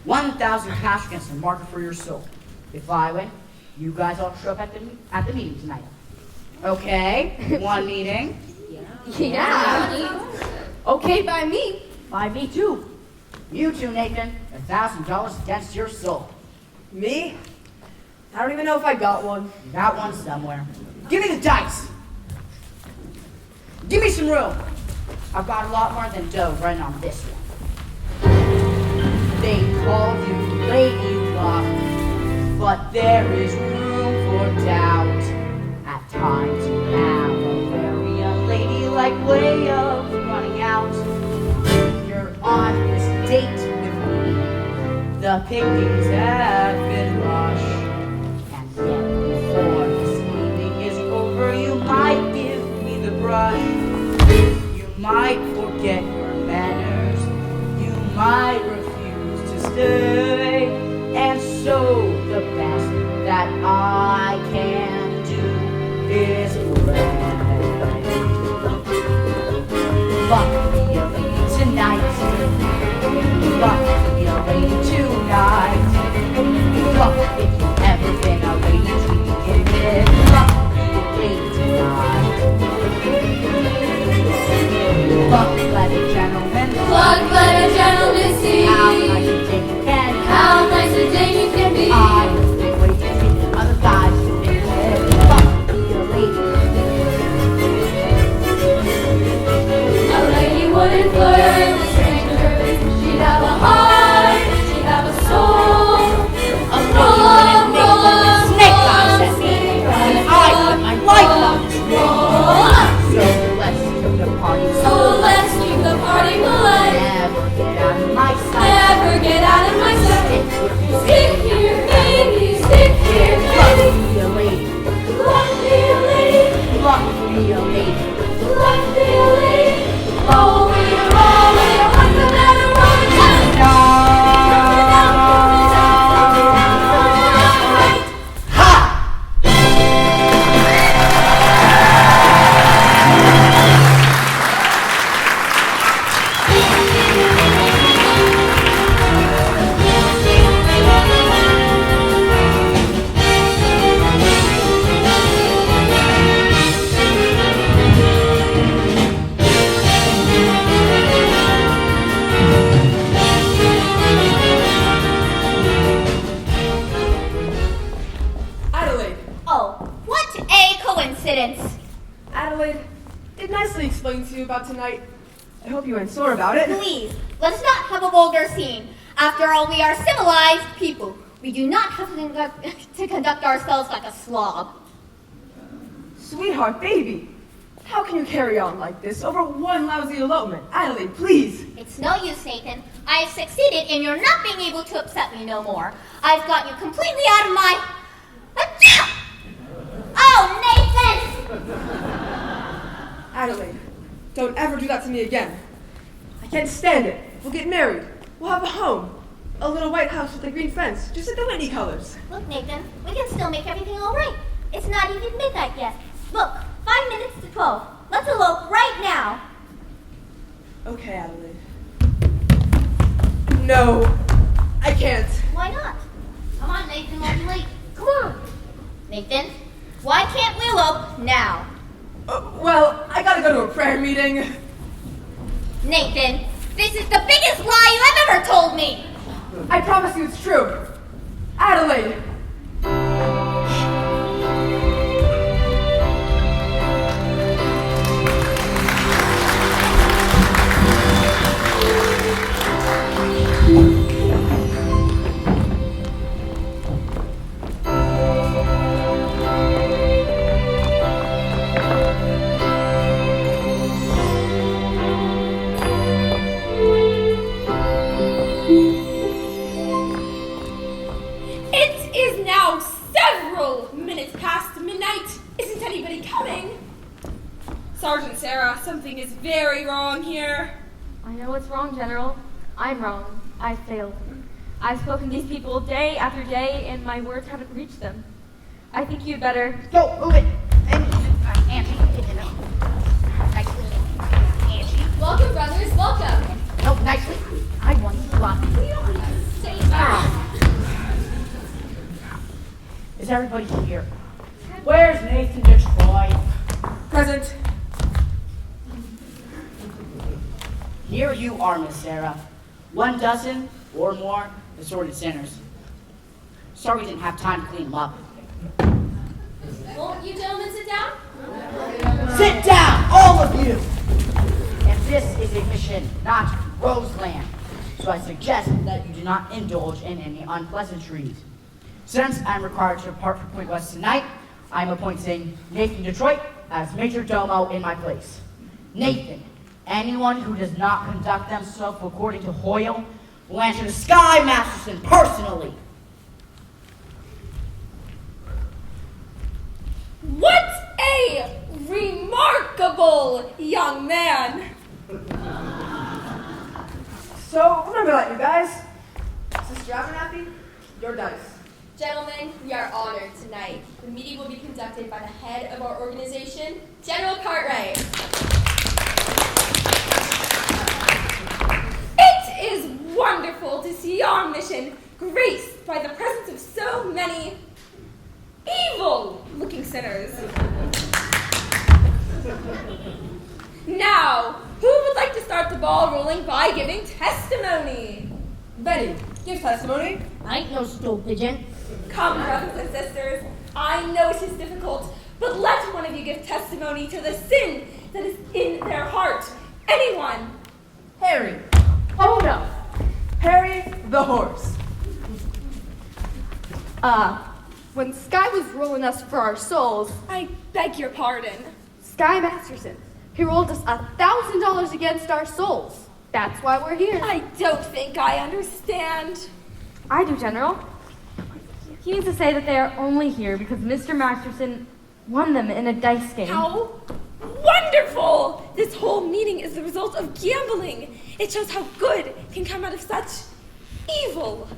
1,000 cash against the market for your soul. If I win, you guys all show up at the meeting tonight. Okay? One meeting. Yeah. Okay by me. By me too. You too, Nathan. $1,000 against your soul. Me? I don't even know if I got one. You got one somewhere. Give me the dice. Give me some room. I've got a lot more than dough running on this one. They call you Lady Luck, but there is room for doubt. At times you have a very unladylike way of running out. You're on this date with me. The pickings have been rushed. And yet before this evening is over, you might give me the brush. You might forget your manners. You might refuse to stay. And so the best that I can do is pray. Luck be a lady tonight. Luck be a lady tonight. Luck if you've ever been a lady to begin with. Luck be a lady tonight. Luck let a gentleman see. Luck let a gentleman see How nice a day you can be. how nice a day you can be. I have been waiting to see other guys to be with. Luck be a lady. A lady wouldn't flirt with strangers. She'd have a heart, she'd have a soul. A wouldn't make one snake eyes at me. And I put my life on this roll. So let's keep the party So let's keep the party polite. Never get out of my sight. Never get out of my sight. Stick here, Stick here, baby, stick here, Luck baby. be a lady. Luck be a lady, Luck be a lady. luck be a lady. Oh, we're what's the matter, one time? Adelaide. Oh, what a coincidence. Adelaide, did nicely explain to you about tonight. I hope you weren't sore about it. Please, let us not have a vulgar scene. After all, we are civilized people. We do not have to conduct ourselves like a slob. Sweetheart, baby, how can you carry on like this over one lousy elopement? Adelaide, please. It's no use, Nathan. I have succeeded in your not being able to upset me no more. I've got you completely out of my... Achoo! Oh, Nathan! Adelaide, don't ever do that to me again. I can't stand it. We'll get married. We'll have a home. A little white house with a green fence, just like the Whitney colors. Look, Nathan, we can still make everything all right. It's not even midnight yet. Look, 5 minutes to 12. Let's elope right now. Okay, Adelaide. No, I can't. Why not? Come on, Nathan, we'll be late. Come on. Nathan, why can't we elope now? Well, I gotta go to a prayer meeting. Nathan, this is the biggest lie you have ever told me. I promise you it's true. Adelaide! It is now several what's wrong, General. I'm wrong. I failed. I've spoken to these people day after day, and my words haven't reached them. I think you'd better... Go, move it. Angie, nicely. Angie. Welcome, brothers, welcome. No, nicely. I want you to We don't want to say that. Is everybody here? Where's Nathan Detroit? Present. Here you are, Miss Sarah. 1 dozen or more assorted sinners. Sorry we didn't have time to clean them up. Won't you gentlemen sit down? Sit down, all of you! And this is a mission, not Roseland. So I suggest that you do not indulge in any unpleasantries. Since I'm required to depart for Point West tonight, I'm appointing Nathan Detroit as Major Domo in my place. Nathan, anyone who does not conduct themselves according to Hoyle will answer to Sky Masterson personally. What a remarkable young man! So, remember that, you guys. Sister Abernathy, your dice. Gentlemen, we are honored tonight. The meeting will be conducted by the head of our organization, General Cartwright. It is wonderful to see our mission graced by the presence of so many evil-looking sinners. Now, who would like to start the ball rolling by giving testimony? Betty, give testimony. I ain't no stool pigeon. Come, brothers and sisters, I know it is difficult, but let one of you give testimony to the sin that is in their heart. Anyone? Harry. Oh no. Harry the horse. When Sky was rolling us for our souls, I beg your pardon. Sky Masterson, he rolled us $1,000 against our souls. That's why we're here. I don't think I understand. I do, General. He means to say that they are only here because Mr. Masterson won them in a dice game. How wonderful! This whole meeting is the result of gambling. It shows how good can come out of such evil.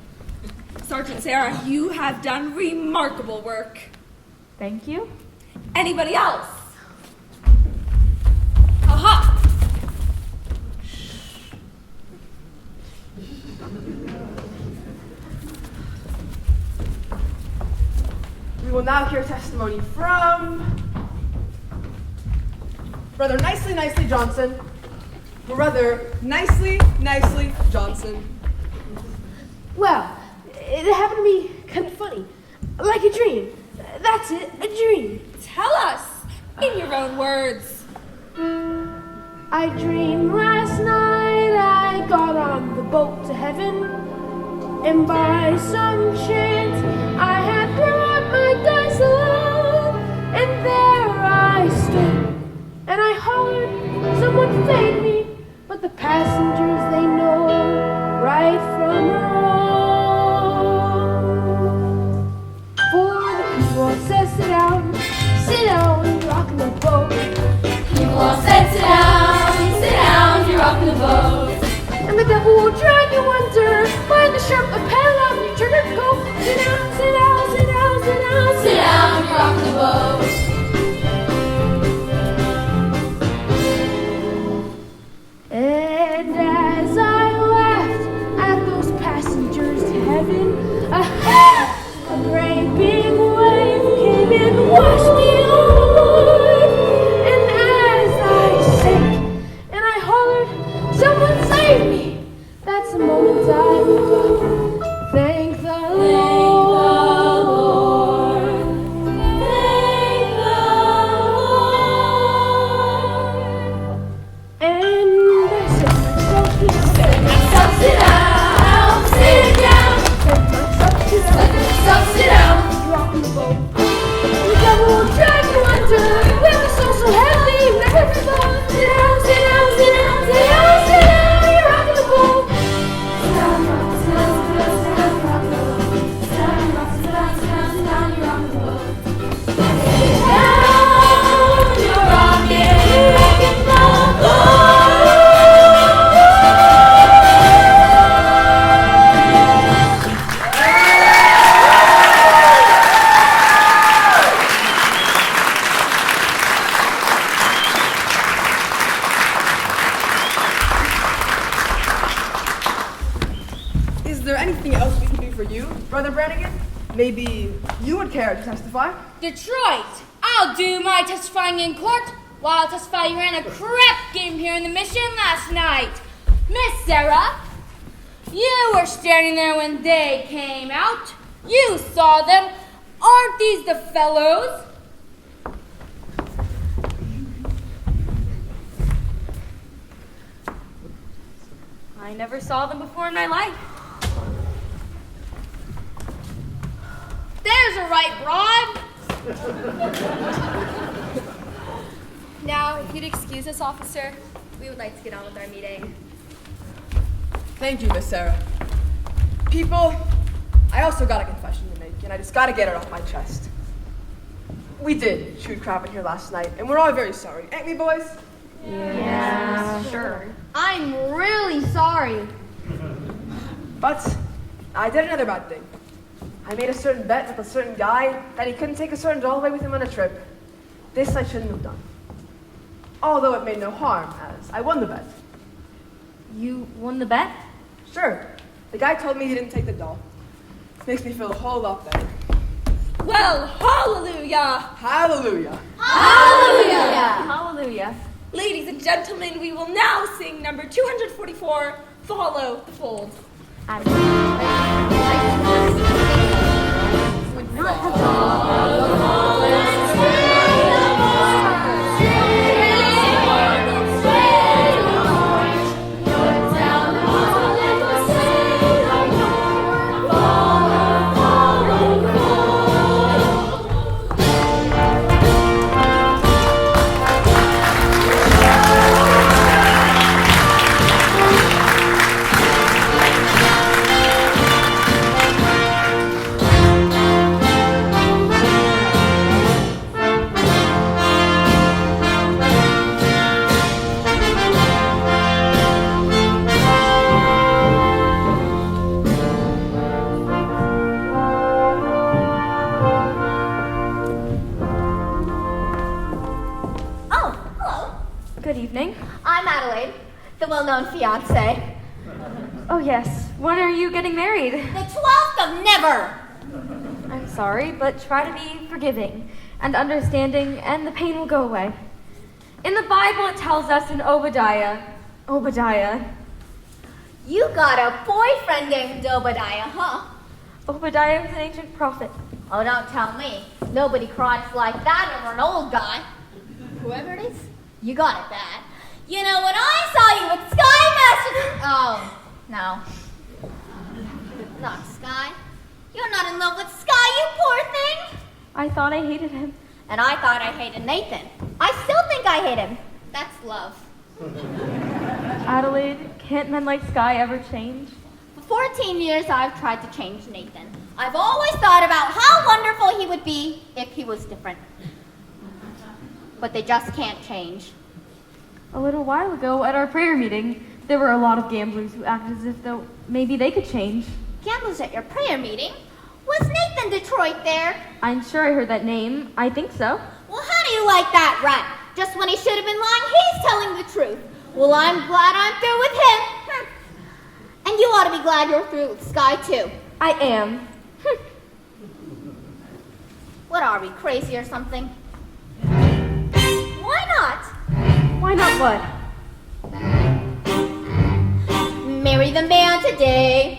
Sergeant Sarah, you have done remarkable work. Thank you. Anybody else? Aha! We will now hear testimony from Brother Nicely Johnson. Brother Nicely Johnson. Well, it happened to be kind of funny. Like a dream. That's it, a dream. Tell us, in your own words. I dreamed last night I got on the boat to heaven, and by some chance I had brought my dice along, and there I stood, and I hollered, someone thank me, but the passengers, they know right from wrong. For the people all said sit down, rockin' the boat. People all said sit down, you're rocking the boat. And the devil will drag you under, find the sharp lapel on your trigger, go sit down, sit down, sit down, sit down, Sit down, you're rocking the boat. And as I laughed at those passengers to heaven, a great big wave came and washed me overboard. And as I sank and I hollered, someone save me, that's the moment I woke up. Thank the Lord. Thank the Lord. And I said to myself, So sit down, sit down. So sit down. rockin' the boat. The devil will drag you under with a soul so heavy you never fall. Sit down, sit down, sit down, sit down, sit down. You're rockin' the boat. Sit down, sit down, sit down. Is there anything else we can do for you, Brother Brannigan? Maybe you would care to testify? Detroit, I'll do my testifying in court while I'll testify you ran a crap game here in the mission last night. Miss Sarah, you were standing there when they came out. You saw them. Aren't these the fellows? I never saw them before in my life. There's a right broad. Now, if you'd excuse us, officer, we would like to get on with our meeting. Thank you, Miss Sarah. People, I also got a confession to make, and I just gotta get it off my chest. We did shoot crap in here last night, and we're all very sorry. Ain't we, boys? Yeah, sure. I'm really sorry. But I did another bad thing. I made a certain bet with a certain guy that he couldn't take a certain doll away with him on a trip. This I shouldn't have done. Although it made no harm, as I won the bet. You won the bet? Sure. The guy told me he didn't take the doll. Makes me feel a whole lot better. Well, hallelujah! Hallelujah! Hallelujah! Ladies and gentlemen, we will now sing number 244, Follow the Fold. I'm Adelaide, the well-known fiancé. Oh yes, when are you getting married? The 12th of never. I'm sorry, but try to be forgiving and understanding, and the pain will go away. In the Bible, it tells us in Obadiah. You got a boyfriend named Obadiah, huh? Obadiah was an ancient prophet. Oh, don't tell me. Nobody cries like that over an old guy. Whoever it is, you got it bad. You know, when I saw you with Sky Master... Oh, no. Not Sky. You're not in love with Sky, you poor thing. I thought I hated him. And I thought I hated Nathan. I still think I hate him. That's love. Adelaide, can't men like Sky ever change? For 14 years, I've tried to change Nathan. I've always thought about how wonderful he would be if he was different. But they just can't change. A little while ago at our prayer meeting, there were a lot of gamblers who acted as if though maybe they could change. Gamblers at your prayer meeting? Was Nathan Detroit there? I'm sure I heard that name. I think so. Well, how do you like that rat? Just when he should have been lying, he's telling the truth. Well, I'm glad I'm through with him. And you ought to be glad you're through with Sky, too. I am. What are we, crazy or something? Why not? Why not what? Marry the man today.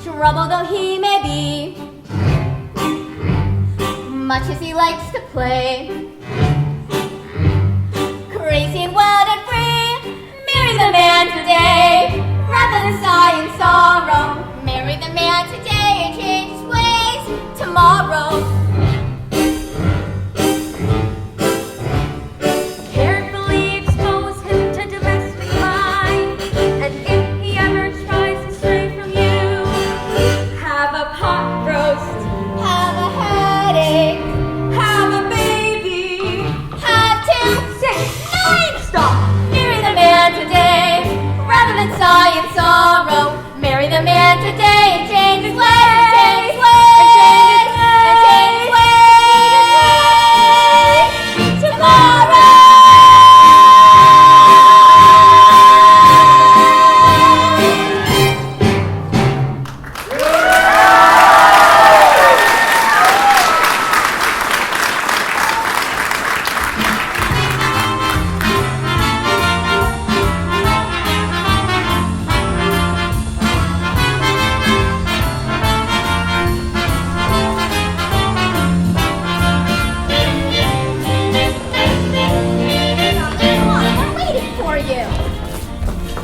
Trouble though he may be, much as he likes to play, crazy and wild and free. Marry the man today, rather than sigh in sorrow. Marry the man today and change his ways tomorrow. Carefully expose him to domestic life, and if he ever tries to stray from you, have a pot roast, have a headache, have a baby, have 2, 6, 9. Stop! Marry the man today,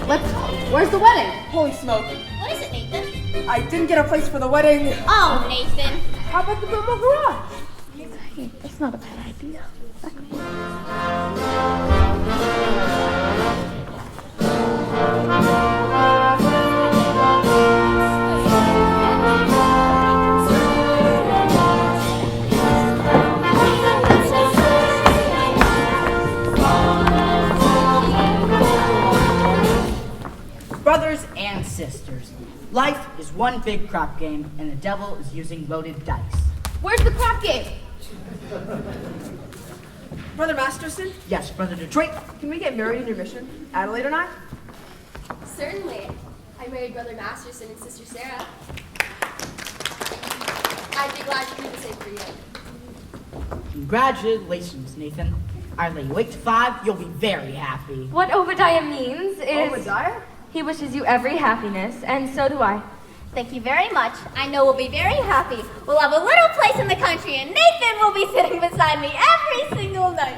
Where's the wedding? Holy smoke. What is it, Nathan? I didn't get a place for the wedding. Oh, Nathan. How about the Bilbo Garage? That's not a bad idea. Brothers and sisters, life is one big crap game, and the devil is using loaded dice. Where's the crap game? Brother Masterson, Yes, Brother Detroit. can we get married in your mission? Adelaide and I? Certainly. I married Brother Masterson and Sister Sarah. I'd be glad to do the same for you. Congratulations, Nathan. I lay you 8 to 5. You'll be very happy. What Obadiah means is Obadiah? he wishes you every happiness, and so do I. Thank you very much. I know we'll be very happy. We'll have a little place in the country, and Nathan will be sitting beside me every single night.